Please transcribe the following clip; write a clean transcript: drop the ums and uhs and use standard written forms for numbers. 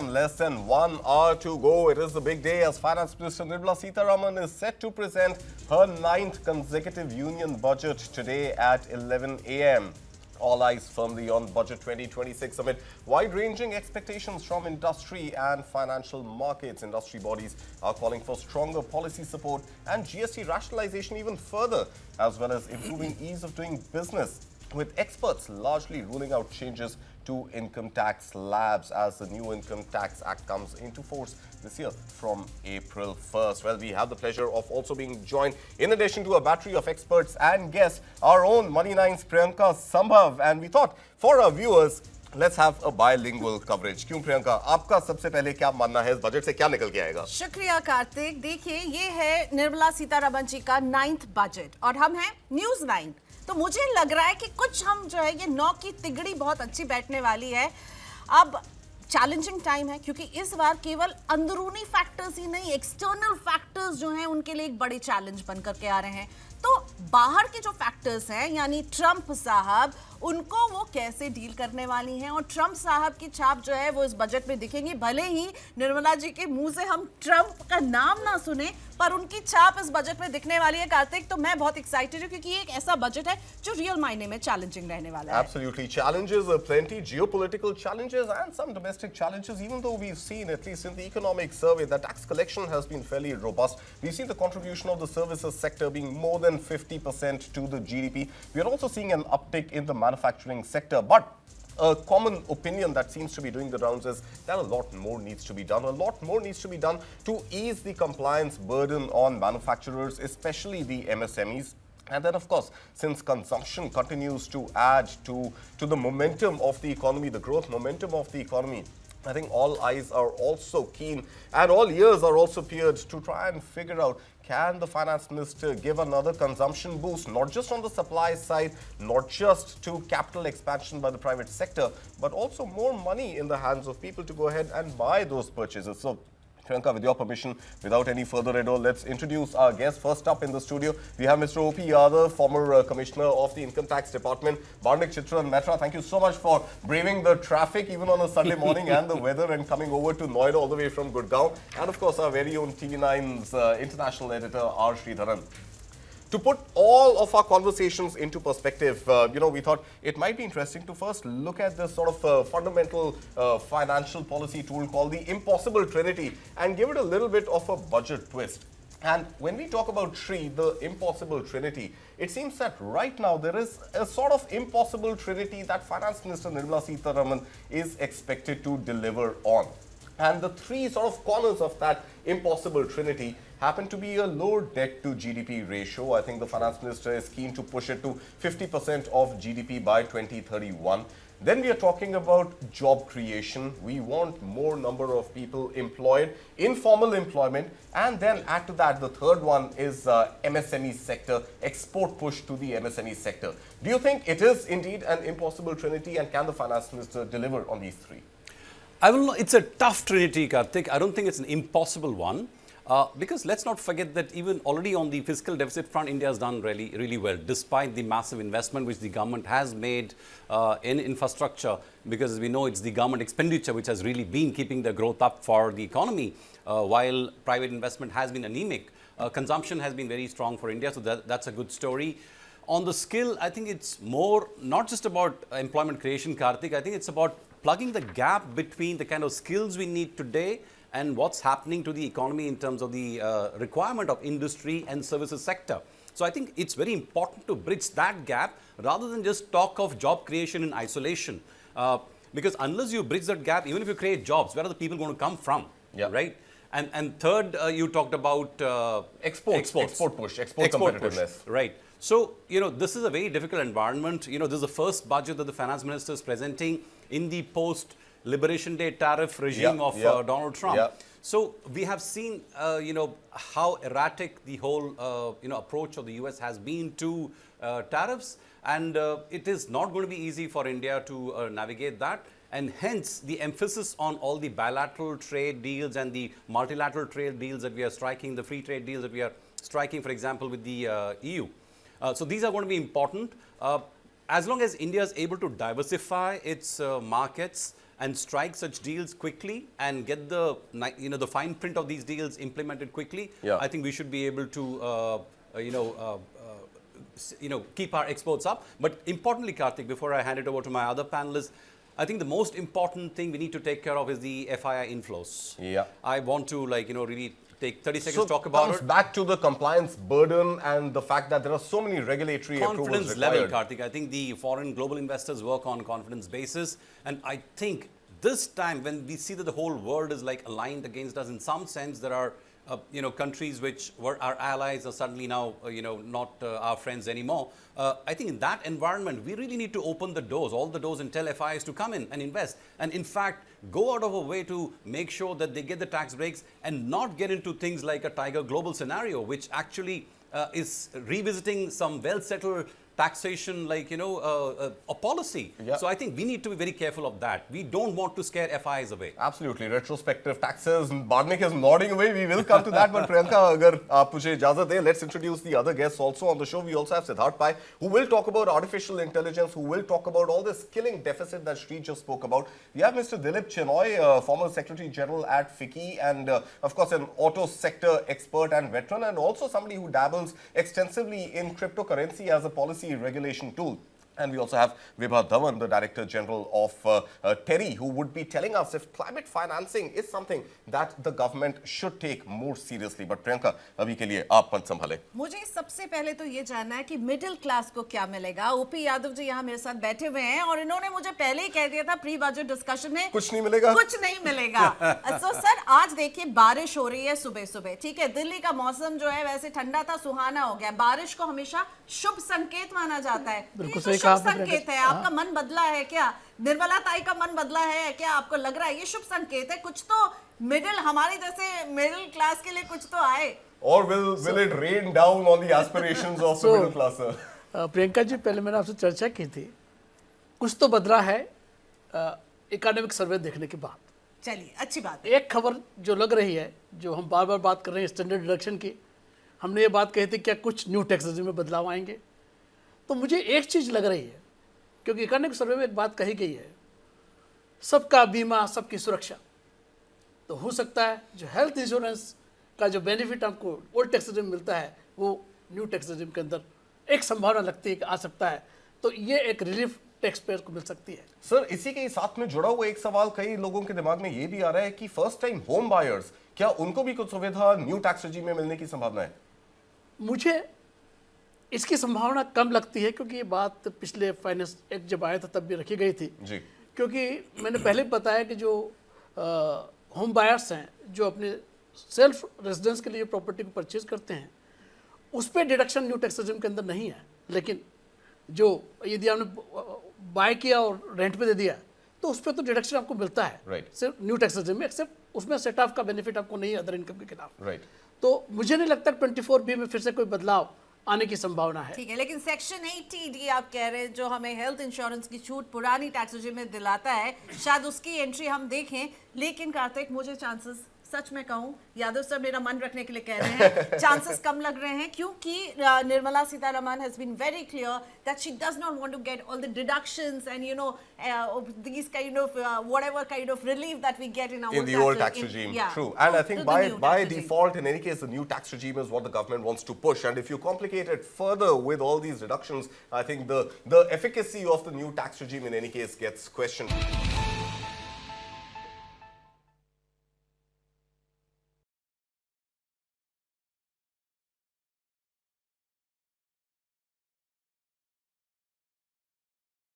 11, less than 1 hour to go. It is the big day as Finance Minister Nirmala Sitharaman is set to present her 9th consecutive union budget today at 11 a.m. All eyes firmly on Budget 2026 amid wide-ranging expectations from industry and financial markets. Industry bodies are calling for stronger policy support and GST rationalization even further, as well as improving ease of doing business, with experts largely ruling out changes to income tax slabs as the new Income Tax Act comes into force this year from April 1st. Well, we have the pleasure of also being joined, in addition to a battery of experts and guests, our own Money9's Priyanka Sambhav. And we thought, for our viewers, let's have a bilingual coverage. क्यों प्रियंका, आपका सबसे पहले क्या मानना है इस budget से क्या निकल के आएगा? शुक्रिया कार्तिक। देखिए, ये है निर्मला सीतारमण जी का 9th बजट और हम हैं न्यूज़ 9। तो मुझे लग रहा है कि कुछ हम जो है ये 9 की तिगड़ी बहुत अच्छी बैठने वाली है। अब चैलेंजिंग टाइम है क्योंकि इस बार केवल अंदरूनी फैक्टर्स ही नहीं, एक्सटर्नल फैक्टर्स जो हैं उनके लिए एक बड़े चैलेंज बनकर के आ रहे हैं। तो बाहर के जो फैक्टर्स हैं यानी ट्रंप साहब, उनको वो कैसे डील करने वाली हैं और ट्रंप साहब की छाप जो है वो इस बजट में दिखेंगी। भले ही निर्मला जी के मुंह से हम ट्रंप का नाम ना सुने, पर उनकी छाप इस बजट में दिखने वाली है कार्तिक। तो मैं बहुत एक्साइटेड हूं क्योंकि ये एक ऐसा बजट है जो रियल मायने में चैलेंजिंग रहने वाला है। Absolutely, challenges are plenty, geopolitical challenges and some domestic challenges. Even though we've seen, at least in the economic survey, that tax collection has been fairly robust. We've seen the contribution of the services sector being more than 50% to the GDP. We are also seeing an uptick in the manufacturing sector, but a common opinion that seems to be doing the rounds is that a lot more needs to be done. A lot more needs to be done to ease the compliance burden on manufacturers, especially the MSMEs. And then, of course, since consumption continues to add to the momentum of the economy, the growth momentum of the economy, I think all eyes are also keen and all ears are also peeled to try and figure out, can the finance minister give another consumption boost, not just on the supply side, not just to capital expansion by the private sector, but also more money in the hands of people to go ahead and buy those purchases. So, Priyanka, with your permission, without any further ado, let's introduce our guest. First up in the studio, we have Mr. O.P. Yadav, former Commissioner of the Income Tax Department. Barnik Chitran Mehta, thank you so much for braving the traffic even on a Sunday morning and the weather and coming over to Noida all the way from Gurgaon. And of course, our very own TV9's international editor, R. Sridharan. To put all of our conversations into perspective, we thought it might be interesting to first look at this sort of fundamental financial policy tool called the Impossible Trinity and give it a little bit of a budget twist. And when we talk about the Impossible Trinity, it seems that right now there is a sort of impossible trinity that Finance Minister Nirmala Sitharaman is expected to deliver on. And the three sort of corners of that impossible trinity happen to be a low debt to GDP ratio. I think the finance minister is keen to push it to 50% of GDP by 2031. Then we are talking about job creation. We want more number of people employed, informal employment. And then add to that, the third one is MSME sector, export push to the MSME sector. Do you think it is indeed an impossible trinity, and can the finance minister deliver on these three? It's a tough trinity, Karthik. I don't think it's an impossible one. Because let's not forget that even already on the fiscal deficit front, India has done really, really well, despite the massive investment which the government has made in infrastructure. Because we know it's the government expenditure which has really been keeping the growth up for the economy, while private investment has been anemic. Consumption has been very strong for India, so that's a good story. On the skill, I think it's more not just about employment creation, Karthik. I think it's about plugging the gap between the kind of skills we need today and what's happening to the economy in terms of the requirement of industry and services sector. So I think it's very important to bridge that gap rather than just talk of job creation in isolation. Because unless you bridge that gap, even if you create jobs, where are the people going to come from? Yeah. Right? And third, you talked about export push, export competitiveness. Push, right. So, this is a very difficult environment. This is the first budget that the finance minister is presenting in the post-Liberation Day tariff regime of Donald Trump. Yeah. So, we have seen, how erratic the whole, approach of the US has been to tariffs. And it is not going to be easy for India to navigate that. And hence, the emphasis on all the bilateral trade deals and the multilateral trade deals that we are striking, the free trade deals that we are striking, for example, with the EU. So these are going to be important. As long as India is able to diversify its markets and strike such deals quickly and get the the fine print of these deals implemented quickly, Yeah. I think we should be able to keep our exports up. But importantly, Karthik, before I hand it over to my other panelists, I think the most important thing we need to take care of is the FII inflows. Yeah. I want to really take 30 seconds So to talk about comes it. back to the compliance burden and the fact that there are so many regulatory Confidence approvals level, required. Karthik. I think the foreign global investors work on confidence basis, and I think this time when we see that the whole world is aligned against us, in some sense there are countries which were our allies are suddenly now not our friends anymore. I think in that environment we really need to open the doors, all the doors, and tell FIs to come in and invest, and in fact go out of a way to make sure that they get the tax breaks and not get into things like a Tiger Global scenario, which actually is revisiting some well-settled taxation a policy. Yeah. So I think we need to be very careful of that. We don't want to scare FIs away. Absolutely. Retrospective taxes. Barnik is nodding away. We will come to that. But Priyanka, agar aap mujhe ijazat de, let's introduce the other guests also on the show. We also have Siddharth Pai, who will talk about artificial intelligence, who will talk about all this skilling deficit that Sri just spoke about. We have Mr. Dilip Chenoy, former Secretary General at FICCI, and of course an auto sector expert and veteran, and also somebody who dabbles extensively in cryptocurrency as a policy regulation tool. And we also have Vibha Dhawan, the Director General of TERI, who would be telling us if climate financing is something that the government should take more seriously. But Priyanka, abhi ke liye aap mant संभाले. मुझे सबसे पहले तो ये जानना है कि middle class को क्या मिलेगा। ओपी यादव जी यहाँ मेरे साथ बैठे हुए हैं और इन्होंने मुझे पहले ही कह दिया था प्री बजट डिस्कशन में कुछ नहीं मिलेगा? कुछ नहीं मिलेगा। तो सर आज देखिए बारिश हो रही है सुबह सुबह, ठीक है, दिल्ली का मौसम जो है वैसे ठंडा था, सुहाना हो गया। बारिश को हमेशा शुभ संकेत माना जाता है, बिल्कुल ये सही तो कहा शुभ आपने संकेत है। आपका मन बदला है क्या? निर्मला ताई का मन बदला है क्या? आपको लग रहा है ये शुभ संकेत है? कुछ तो मिडिल, हमारे जैसे मिडिल क्लास के लिए कुछ तो आए। Or will it rain down on the aspirations of the middle class? Priyanka ji, पहले मैंने आपसे चर्चा की थी, कुछ तो बदला है इकोनॉमिक सर्वे देखने के बाद। चलिए अच्छी बात है। एक खबर जो लग रही है, जो हम बार बार बात कर रहे हैं स्टैंडर्ड डिडक्शन की, हमने ये बात कही थी क्या कुछ न्यू टैक्स रेजिम में बदलाव आएंगे। तो मुझे एक चीज़ लग रही है, क्योंकि इकोनॉमिक सर्वे में एक बात कही गई है, सबका बीमा सबकी सुरक्षा। तो हो सकता है जो हेल्थ इंश्योरेंस का जो बेनिफिट आपको ओल्ड टैक्स रेजिम मिलता है वो न्यू टैक्स रेजिम के अंदर एक संभावना लगती है कि आ सकता है। तो ये एक रिलीफ टैक्स पेयर को मिल सकती है। सर, इसी के साथ में जुड़ा हुआ एक सवाल कई लोगों के दिमाग में ये भी आ रहा है कि फर्स्ट टाइम होम बायर्स, क्या उनको भी कुछ सुविधा न्यू टैक्स रेजिम में मिलने की संभावना है? मुझे इसकी संभावना कम लगती है, क्योंकि ये बात पिछले फाइनेंस एक्ट जब आया था तब भी रखी गई थी जी। क्योंकि मैंने पहले भी बताया कि जो होम बायर्स हैं जो अपने सेल्फ रेजिडेंस के लिए प्रॉपर्टी को परचेज करते हैं उस पर डिडक्शन न्यू टैक्स रेजिम के अंदर नहीं है। लेकिन जो यदि आपने बाय किया और रेंट पे दे दिया तो उस पर तो डिडक्शन आपको मिलता है Right. सिर्फ न्यू टैक्स रेजिम में, एक्सेप्ट उसमें सेट ऑफ का बेनिफिट आपको नहीं है अदर इनकम के खिलाफ। राइट। तो मुझे नहीं लगता 24B में फिर से कोई बदलाव आने की संभावना है। ठीक है, लेकिन सेक्शन 80D आप कह रहे हैं जो हमें हेल्थ इंश्योरेंस की छूट पुरानी टैक्स रेजिम में दिलाता है, शायद उसकी एंट्री हम देखें। लेकिन कार्तिक, मुझे चांसेस, सच में कहूं, यादव सर मेरा मन रखने के लिए कह रहे हैं, चांसेस कम लग रहे हैं, क्योंकि Nirmala Sitharaman has been very clear that she does not want to get all the deductions and these kind of whatever kind of relief that we get in our old tax regime. Yeah, True. And I think to the new by tax regime. default, in any case, the new tax regime is what the government wants to push. And if you complicate it further with all these reductions, I think the efficacy of the new tax regime in any case gets questioned.